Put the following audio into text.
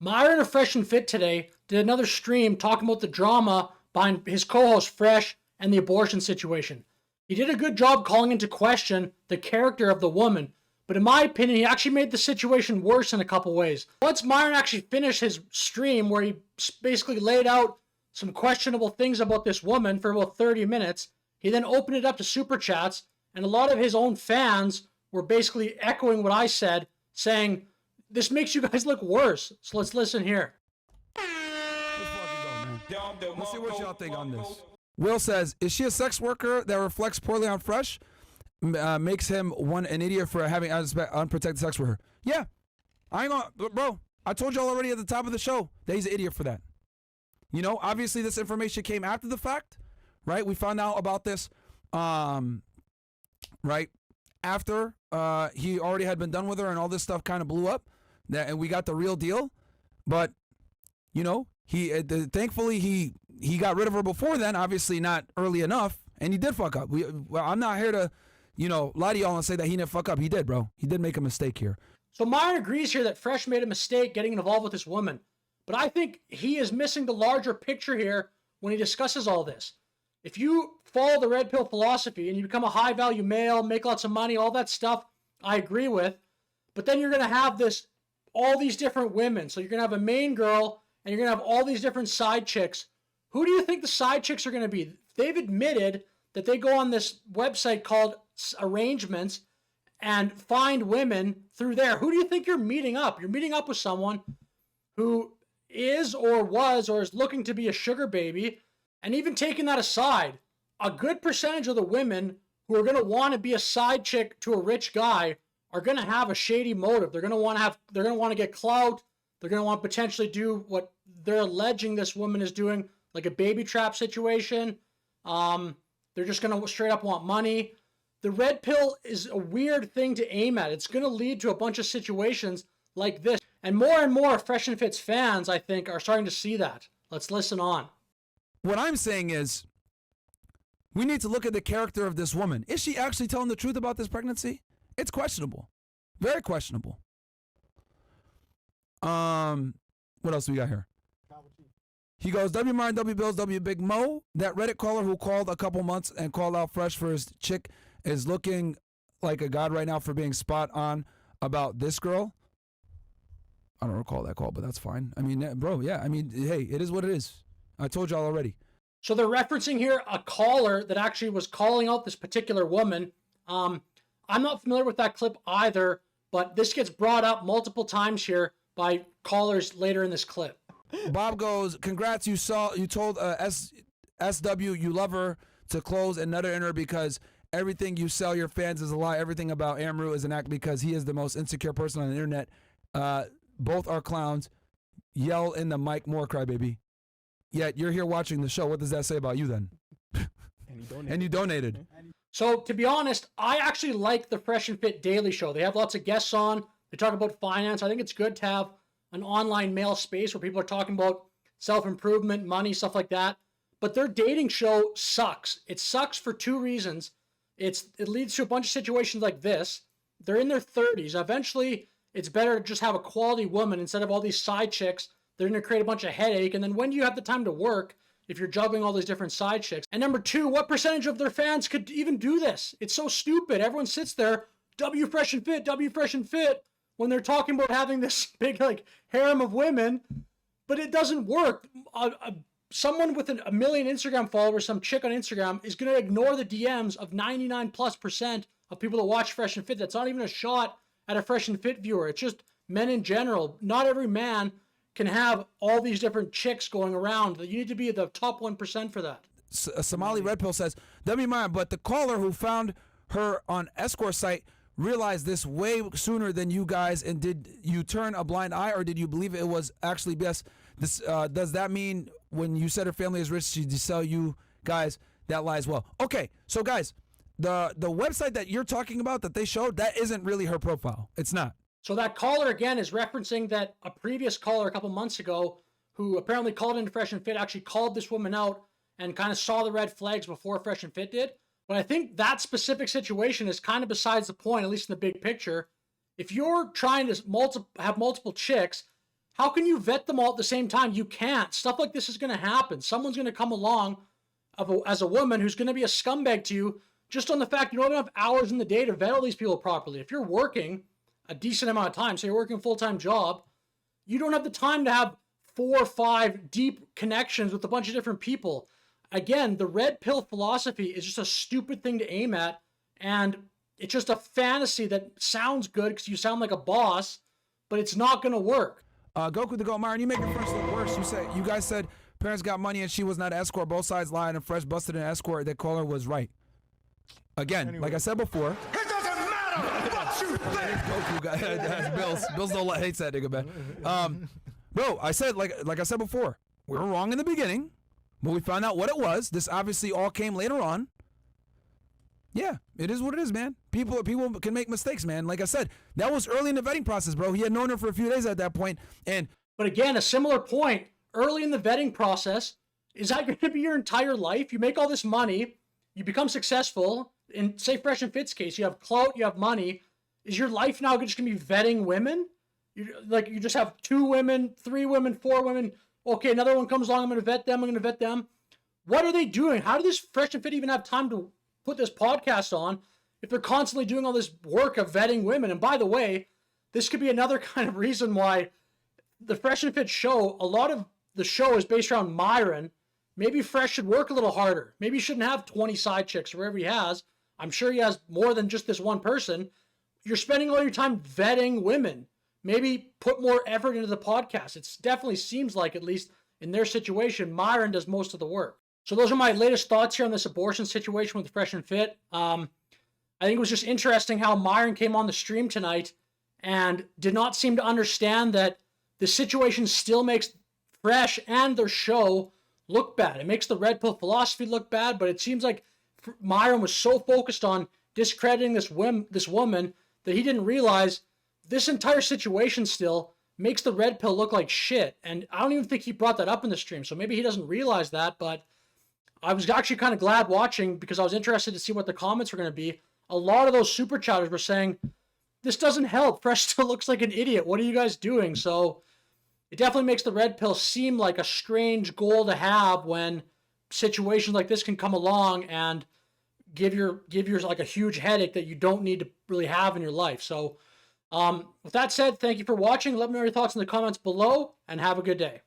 Myron of Fresh and Fit today did another stream talking about the drama behind his co-host Fresh and the abortion situation. He did a good job calling into question the character of the woman, but in my opinion, he actually made the situation worse in a couple ways. Once Myron actually finished his stream where he basically laid out some questionable things about this woman for about 30 minutes, he then opened it up to super chats, and a lot of his own fans were basically echoing what I said, saying, this makes you guys look worse. So let's listen here. Let's fucking go, man. Let's see what y'all think on this. Will says, is she a sex worker that reflects poorly on Fresh? Makes him an idiot for having unprotected sex with her. Yeah. I ain't gonna, bro, I told y'all already at the top of the show that he's an idiot for that. You know, obviously this information came after the fact, right? We found out about this, right? After he already had been done with her and all this stuff kind of blew up. And we got the real deal, but you know, thankfully he got rid of her before then, obviously not early enough, and he did fuck up. I'm not here to, lie to y'all and say that he didn't fuck up. He did, bro. He did make a mistake here. So Myron agrees here that Fresh made a mistake getting involved with this woman, but I think he is missing the larger picture here when he discusses all this. If you follow the red pill philosophy and you become a high value male, make lots of money, all that stuff, I agree with, but then you're going to have all these different women. So you're going to have a main girl and you're going to have all these different side chicks. Who do you think the side chicks are going to be? They've admitted that they go on this website called Arrangements and find women through there. Who do you think you're meeting up? You're meeting up with someone who is or was or is looking to be a sugar baby. And even taking that aside, a good percentage of the women who are going to want to be a side chick to a rich guy are going to have a shady motive. They're going to want to get clout. They're going to want to potentially do what they're alleging this woman is doing, like a baby trap situation. They're just going to straight up want money. The red pill is a weird thing to aim at. It's going to lead to a bunch of situations like this. And more Fresh and Fit's fans, I think, are starting to see that. Let's listen on. What I'm saying is, we need to look at the character of this woman. Is she actually telling the truth about this pregnancy? It's questionable. Very questionable. What else do we got here? He goes, W Myron, W Bills, W Big Mo. That Reddit caller who called a couple months and called out Fresh for his chick is looking like a god right now for being spot on about this girl. I don't recall that call, but that's fine. I mean, bro, yeah. I mean, hey, it is what it is. I told y'all already. So they're referencing here a caller that actually was calling out this particular woman. I'm not familiar with that clip either, but this gets brought up multiple times here by callers later in this clip. Bob goes, congrats, you told SW you love her to close and nutter in her because everything you sell your fans is a lie. Everything about Amru is an act because he is the most insecure person on the internet. Both are clowns. Yell in the mic more, crybaby. Yet you're here watching the show. What does that say about you then? And you donated. So to be honest, I actually like the Fresh and Fit Daily Show. They have lots of guests on. They talk about finance. I think it's good to have an online male space where people are talking about self-improvement, money, stuff like that. But their dating show sucks. It sucks for two reasons. It leads to a bunch of situations like this. They're in their 30s. Eventually, it's better to just have a quality woman instead of all these side chicks. They're going to create a bunch of headache. And then when do you have the time to work if you're juggling all these different side chicks? And number two, what percentage of their fans could even do this? It's so stupid. Everyone sits there, W Fresh and Fit, W Fresh and Fit, when they're talking about having this big harem of women, but it doesn't work. Someone with a million Instagram followers, some chick on Instagram, is going to ignore the DMs of 99+% of people that watch Fresh and Fit. That's not even a shot at a Fresh and Fit viewer. It's just men in general. Not every man can have all these different chicks going around. You need to be the top 1% for that. Somali Red Pill says, W Myron, but the caller who found her on escort site realized this way sooner than you guys, and did you turn a blind eye, or did you believe it was actually best? This does that mean when you said her family is rich, she did sell you guys that lie as well? Okay, so guys, the website that you're talking about that they showed, that isn't really her profile. It's not. So that caller again is referencing that a previous caller a couple months ago who apparently called into Fresh and Fit actually called this woman out and kind of saw the red flags before Fresh and Fit did. But I think that specific situation is kind of besides the point, at least in the big picture. If you're trying to have multiple chicks, How can you vet them all at the same time? You can't. Stuff like this is going to happen. Someone's going to come along as a woman who's going to be a scumbag to you just on the fact you don't have enough hours in the day to vet all these people properly. If you're working a decent amount of time, say you're working a full-time job, you don't have the time to have 4 or 5 deep connections with a bunch of different people. Again, the red pill philosophy is just a stupid thing to aim at, and it's just a fantasy that sounds good because you sound like a boss, but it's not going to work. Goku the Goat, Myron, you make it first look worse. You guys said parents got money and she was not an escort. Both sides lied and Fresh busted an escort. That caller was right. Again, like I said before. It doesn't matter what you think. Goku guy, Bills don't hates that nigga, man. Bro, I said like I said before, we were wrong in the beginning, but we found out what it was. This obviously all came later on. Yeah, it is what it is, man. People can make mistakes, man. Like I said, that was early in the vetting process, bro. He had known her for a few days at that point, But again, a similar point, early in the vetting process, is that going to be your entire life? You make all this money, you become successful, in, say, Fresh and Fit's case, you have clout, you have money. Is your life now just going to be vetting women? You just have 2 women, 3 women, 4 women. Okay, another one comes along, I'm going to vet them. What are they doing? How does Fresh and Fit even have time to put this podcast on if they're constantly doing all this work of vetting women? And by the way, this could be another kind of reason why the Fresh and Fit show, a lot of the show is based around Myron. Maybe Fresh should work a little harder. Maybe he shouldn't have 20 side chicks or wherever he has. I'm sure he has more than just this one person. You're spending all your time vetting women. Maybe put more effort into the podcast. It definitely seems like, at least in their situation, Myron does most of the work. So those are my latest thoughts here on this abortion situation with Fresh and Fit. I think it was just interesting how Myron came on the stream tonight and did not seem to understand that the situation still makes Fresh and their show look bad. It makes the red pill philosophy look bad, but it seems like Myron was so focused on discrediting this woman that he didn't realize this entire situation still makes the red pill look like shit. And I don't even think he brought that up in the stream, so maybe he doesn't realize that, but I was actually kind of glad watching because I was interested to see what the comments were going to be. A lot of those super chatters were saying, this doesn't help. Fresh still looks like an idiot. What are you guys doing? So it definitely makes the red pill seem like a strange goal to have when situations like this can come along and give your like a huge headache that you don't need to really have in your life. So with that said, thank you for watching. Let me know your thoughts in the comments below and have a good day.